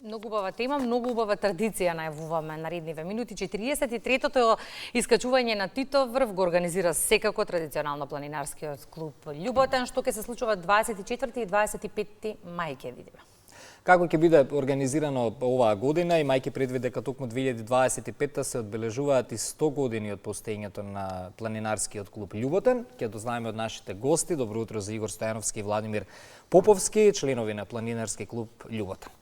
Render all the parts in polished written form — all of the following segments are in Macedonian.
Многу убава тема, многу убава традиција најавуваме наредниве минути. 43-тото искачување на Титов врв го организира секако традиционално планинарскиот клуб Љуботен, што ќе се случува 24 и 25 мај ќе видиме. Како ќе биде организирано оваа година, имајќи предвид дека токму 2025 се одбележуваат и 100 години од постоењето на планинарскиот клуб Љуботен, ќе дознаеме од нашите гости. Добро утро за Игор Стојановски и Владимир Поповски, членови на планинарски клуб Љуботен.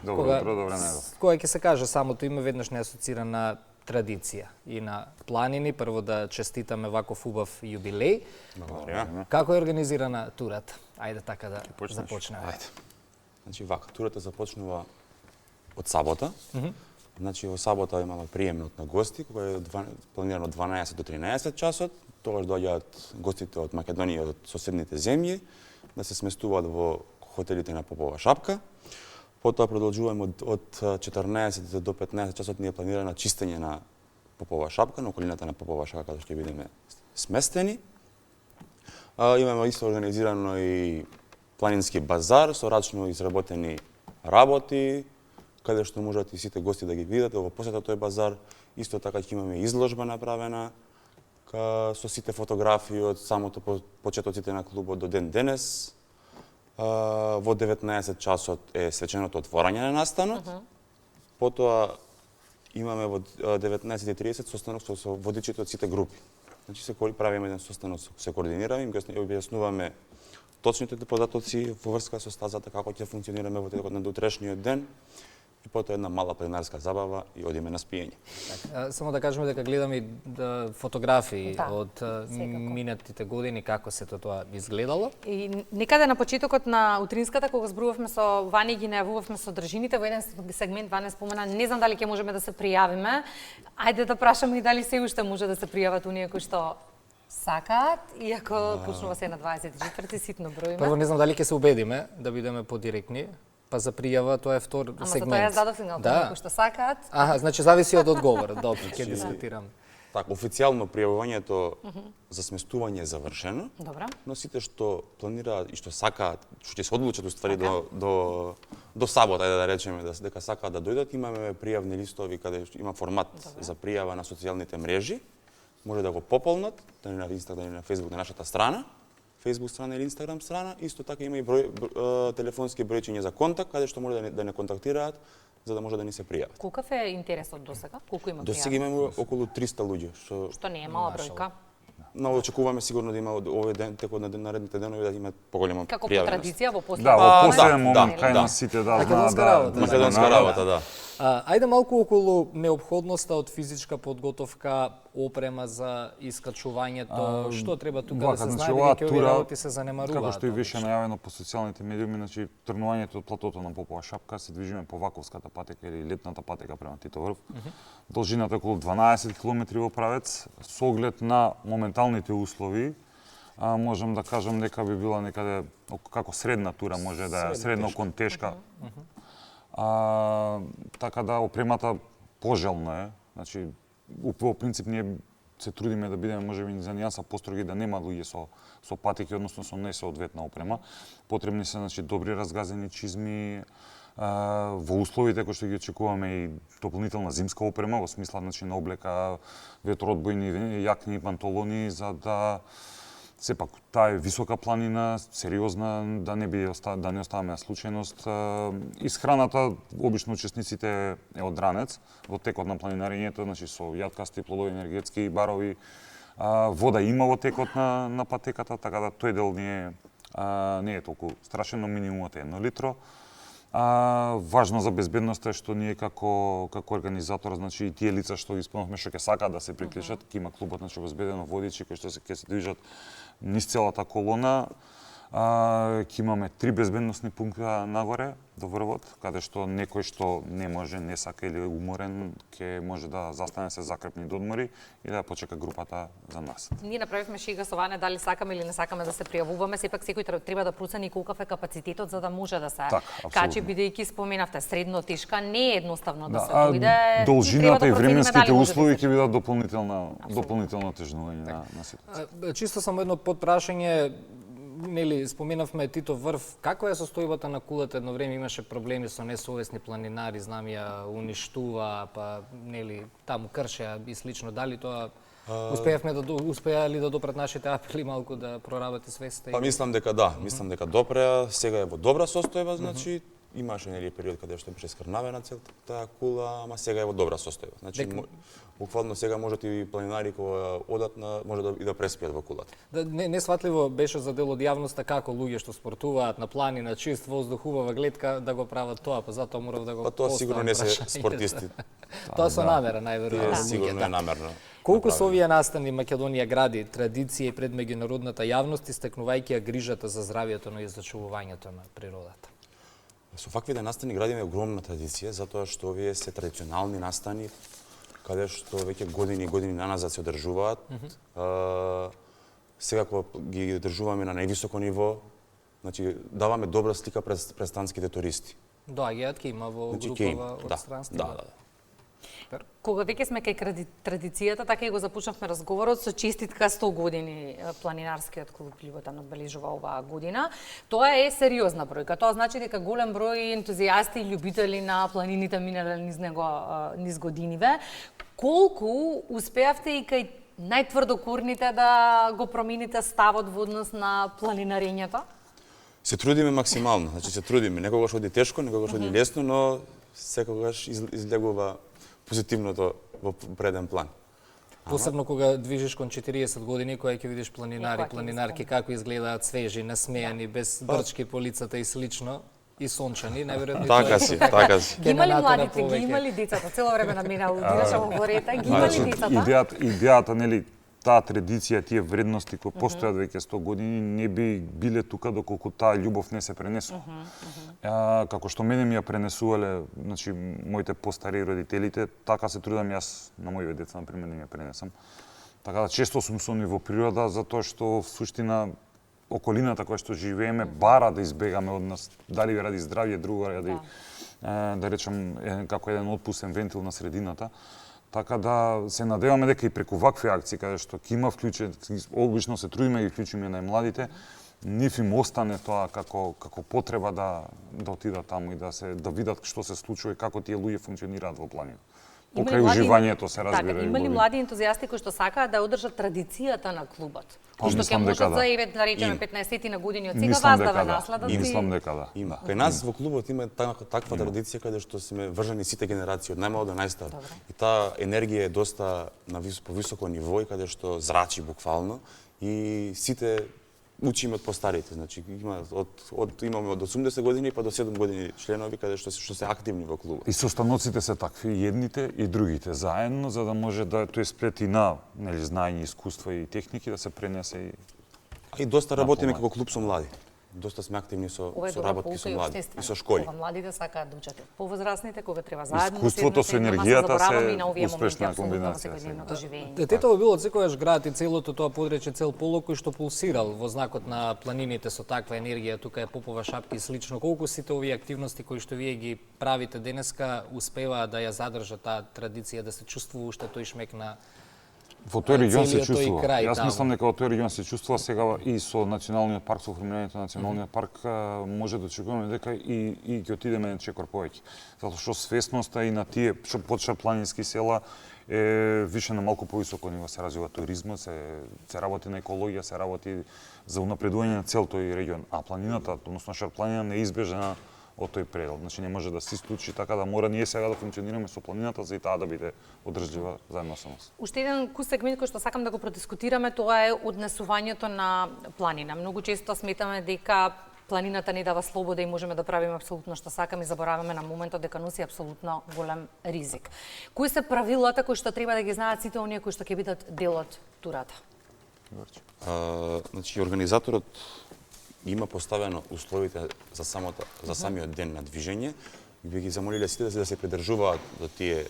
Добро утро, добре него. Кога ќе се каже самото име, веднаш не асоцира на традиција и на планини. Прво да честитаме ваков убав јубилеј. Благодаря. Како е организирана турата? Ајде така да започнеме. Ајде. Значи вака, турата започнува од сабота. Значи во сабота имаме приемот на гости, кој е планирано од 12 до 13 часот. Тогаш доаѓаат гостите од Македонија и од соседните земји да се сместуваат во хотелите на Попова шапка. Потоа продолжуваме од 14 до 15 часот ние планираме чистење на Попова шапка, на околината на Попова шапка, каде ќе бидеме сместени. Имаме исто организирано и планински базар со рачно изработени работи, каде што можат и сите гости да ги видат во посета тој базар. Исто така ќе имаме изложба направена со сите фотографии од самото почетоците на клубот до ден денес. Во 19 часот е свеченото отворање на настанот. Потоа имаме во 19:30 состанок со водичите од сите групи. Значи се правиме еден состанок, се координираме, им објаснуваме точните податоци во врска со стазата, како ќе функционираме во текот на утрешниот ден. И потоа една мала планинарска забава и одиме на спиење. Само да кажеме дека гледаме и фотографии од минатите години, како се тоа изгледало. И некаде на почетокот на утринската, кога зборувавме со Вани, ги најавувавме содржините, во еден сегмент Вани спомена, не знам дали ќе можеме да се пријавиме. Ајде да прашаме и дали се уште може да се пријават оние кои што сакаат, иако почнува се на 24 ситно бројме. Прво не знам дали ќе се убедиме да бидеме подиректни. Па за пријава тоа е втор сегмент. Ама за тоа јас дадов сигнал, кои што сакаат. Значи зависи од одговорот. Добро, ќе дискутирам. Така, официјално пријавувањето за сместување е завршено. Добра. Но сите што планираат и што сакаат, што ќе се одлучат уствари до сабота, ајде да речеме, дека сакаат да дојдат, имаме пријавни листови каде има формат за пријава на социјалните мрежи. Може да го пополнат, дали на Инстаграм, дали на Фејсбук на нашата страна. Facebook страна или Instagram страна, исто така има и телефонски бројчиња за контакт, каде што може да не контактираат, за да може да ни се пријават. Колкав е интересот досега? Колку има пријави? Досега имаме околу 300 луѓе, што не е мала бројка. Но очекуваме сигурно да има овој ден, текот на наредните денови да има поголема пријавеност. Како по традиција во последните. Да, во последен момент кај нас сите македонска работа, да. Ајде малку околу неопходноста од физичка подготовка, опрема за искачувањето, што треба тука да се знае, дека овие работи се занемаруваат. Како што и беше најавено по социјалните медиуми, значи тргнувањето од платото на Попова шапка се движиме по Ваковската патека или летната патека према Титов врв. Должината околу 12 километри во правец, со оглед на моменталните услови. Можам да кажам дека би била некаде како средна тура, може да е средно кон тешка. Така да опремата пожелно е. Значи во принцип ние се трудиме да бидеме можеби за нијанса построги, да нема луѓе со патеки, односно со несоодветна опрема. Потребни се значи добри разгазени чизми, во условите кои што ги очекуваме и дополнителна зимска опрема во смисла значи на облека, ветроодбојни јакни и панталони, за да сепак таа е висока планина, сериозна, да не оставаме на случајност. Исхраната обично учесниците е од ранец во текот на планинарењето, значи со јаткасти плодови, енергетски барови. Вода има во текот на патеката, така да тој дел не е толку страшен, но минимумот е 1 литро. Важно за безбедноста е што ние како организатор, значи и тие лица што ги спомнавме што ќе сакаат да се приклучат, ќе има клубот значи обезбедено водичи кои што ќе се движат низ целата колона. Ќе имаме 3 безбедносни пункта нагоре до врвот, каде што некој што не може, не сака или уморен, ќе може да застане се закрепни додмори и да почека групата за нас. Ние направивме шега со Ване дали сакаме или не сакаме да се пријавуваме, сепак секој треба да процени колкав е капацитетот за да може да се качи, бидејќи споменавте средно тешка, не е едноставно да се дојде. Должината и временските услови ќе бидат дополнително тежнување на ситуација. Чисто само едно подпрашање. нели споменавме Титов врв, каква е состојбата на кулата? Едно време имаше проблеми со несовесни планинари, знам ја уништува, па нели таму кршеа и слично. Дали тоа успеа ли да допрат нашите апели малку да проработи свеста? Па мислам дека да, мислам дека допреа, сега е во добра состојба, значи имаше нели период каде што беше скрнавена целата таа кула, ама сега е во добра состојба. Значи буквално сега можат и планинари кои одат може и да преспијат во кулата. Несватливо беше за дел од јавноста како луѓе што спортуваат на планина, чист воздух, хубава гледка да го прават тоа, па затоа морав да го Па тоа сигурно не се спортисти. Тоа со намера најверојатно. Сигурно е намерно. Колку со овие настани Македонија гради традиција пред меѓународната јавност, истакнувајќи ја грижата за здравјето и зачувувањето на природата? Со ваквите настани градиме огромна традиција, затоа што овие се традиционални настани, каде што веќе години и години наназад се одржуваат. Сега кога ги одржуваме на највисоко ниво, значи даваме добра слика пред странските туристи. Доаѓаат ке има во групава од странство. Да. Кога веќе сме кај традицијата, така и го започнавме разговорот со честитка 100 години планинарскиот клуб Љуботан одбележува оваа година. Тоа е сериозна бројка. Тоа значи дека голем број ентузијасти и љубители на планините минале низ годиниве. Колку успеавте и кај најтврдокурните да го промените ставот во однос на планинарењето? Се трудиме максимално, значи се трудиме. Некогаш оди тешко, некогаш оди лесно, но секогаш излегува позитивното во преден план. Посебно кога движиш кон 40 години, кога ќе видиш планинари, планинарки како изгледаат свежи, насмејани, без брчки по лицата и слично, и сончани, најверојатно. Така си. Ги имали младите, ги имали децата, цело време на мене аудираше во горета, ги имали децата. Идејата, нели, таа традиција, тие вредности кои постојат веќе 100 години не би биле тука доколку таа љубов не се пренесува. Како што мене ми ја пренесувале, значи моите постари родителите, така се трудам јас на моите деца на пример да ми ја пренесам. Така да често сум со нив во природа затоа што в суштина околината која што живееме бара да избегаме од нас, дали ради здравје, друго ради да речем како еден отпустен вентил на средината. Така да се надеваме дека и преку вакви акции каде што ќе има вклучен, обично се трудиме да ги вклучиме најмладите, нив им остане тоа како потреба да отидат таму и да видат што се случува и како тие луѓе функционираат во планина. Покрај уживањето се разбира. Така, има ли млади ентузијасти кои што сакаат да одржат традицијата на клубот? Кои што ќе можат за евент да речеме 15 на години од сега вас да ве наследат? Мислам дека да. Има. Кај нас во клубот има таква традиција каде што сме врзани сите генерации од најмало до најстар. И таа енергија е доста на повисоко ниво и каде што зрачи буквално и сите учиме од постарите, значи имаме од 80 години па до 7 години членови каде што се активни во клубот. И состаноците се такви, едните и другите заедно, за да може да тој сплети на знаење, искуства и техники да се пренесе и доста работиме како клуб со млади. Доста сме активни со работки со млади и со школи. Кога младите сакаат да учат повозрасните, кога треба заедно искуството со енергијата се успешна комбинација. Детето било секојаш град и целото тоа подрече цел полок кој што пулсирал во знакот на планините со таква енергија, тука е Попова шапки и слично. Колку сите овие активности кои што вие ги правите денеска успеваат да ја задржат таа традиција, да се чувствува уште тој шмек на во тој регион се чувствува. Крај, Јас мислам дека во тој регион се чувствува сега и со националниот парк, со оформувањето на националниот парк може да очекуваме дека и ќе отидеме на чекор повеќе. Затоа што свесноста и на тие што почна планински села е више на малку повисоко ниво, се развива туризмот, се работи на екологија, се работи за унапредување на цел тој регион. А планината, односно Шарпланина не е избежана од тој предел. Значи не може да се исклучи, така да мора ние сега да функционираме со планината за и таа да биде одржлива заедно со нас. Уште еден кус сегмент кој што сакам да го продискутираме, тоа е однесувањето на планина. Многу често сметаме дека планината ни дава слобода и можеме да правиме апсолутно што сакаме и забораваме на моментот дека носи апсолутно голем ризик. Кои се правилата кои што треба да ги знаат сите оние кои што ќе бидат дел од турата? Значи организаторот има поставено условите за самиот ден на движење и би ги замолиле сите да се придржуваат до тие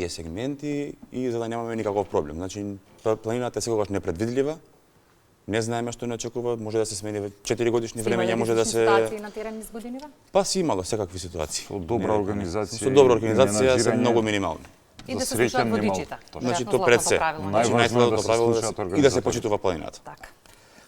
сегменти и за да немаме никаков проблем. Значи планината е секогаш непредвидлива. Не знаеме што не очекува, може да се смени 4 годишни времења, може да се ситуации на терен низ годиниве? Па си имало секакви ситуации. Со добра организација. Со добра организација се многу минимални. И да се среќа слушаат нема водичите. точно. Значи, Веројатно то пред се. златното правило, Значи, Најважно е најсложното да се правило е слушаат и да се организаторите. почитува планината. Така.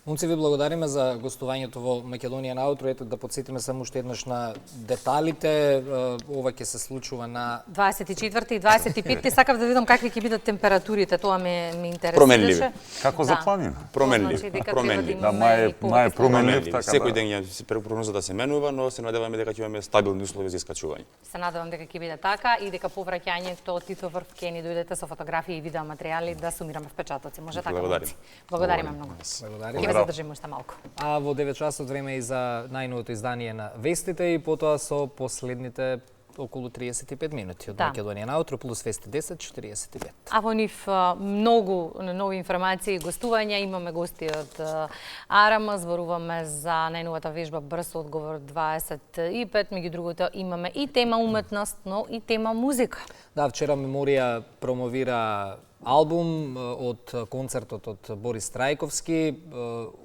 Момци, ви благодариме за гостувањето во Македонија на Аутро. Ето да подсетиме само уште еднаш на деталите. Ова ќе се случува на 24 и 25 сакав да видам какви ќе бидат температурите, тоа ме интересираше. Променливи. Како за планина? Променливи. Значи, дека Променливи. треба да Да, имаме и мај е повеќе променлив, така Секој да. ден ја се прогнозата се менува, но се надеваме дека ќе имаме стабилни услови за искачување. Се надевам дека ќе биде така и дека по враќањето Тито Врв ќе ни дојдете со фотографии и видеоматеријали да сумираме впечатоци. Може така? Благодарим. Момци? Благодариме многу. Благодарим. Ќе ве задржиме уште малку. А во 9 часот време и за најновото издание на вестите и потоа со последните околу 35 минути од Да. Македонија на Аутро плюс вести 10:45. А во нив многу нови информации и гостувања. Имаме гости од АРМ, зборуваме за најновата вежба Брз одговор 25, меѓу другото имаме и тема уметност, но и тема музика. Да, вчера Меморија промовира албум од концертот од Борис Трајковски.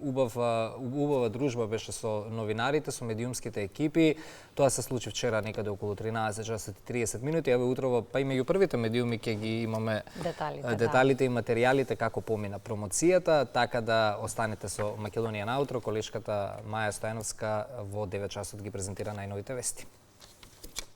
Убава дружба беше со новинарите, со медиумските екипи. Тоа се случи вчера некаде околу 13 часот и 30 минути. Еве утрово, па и меѓу првите медиуми ќе ги имаме деталите и материјалите како помина промоцијата, така да останете со Македонија на Аутро. Колешката Маја Стојановска во 9 часот ги презентира најновите вести.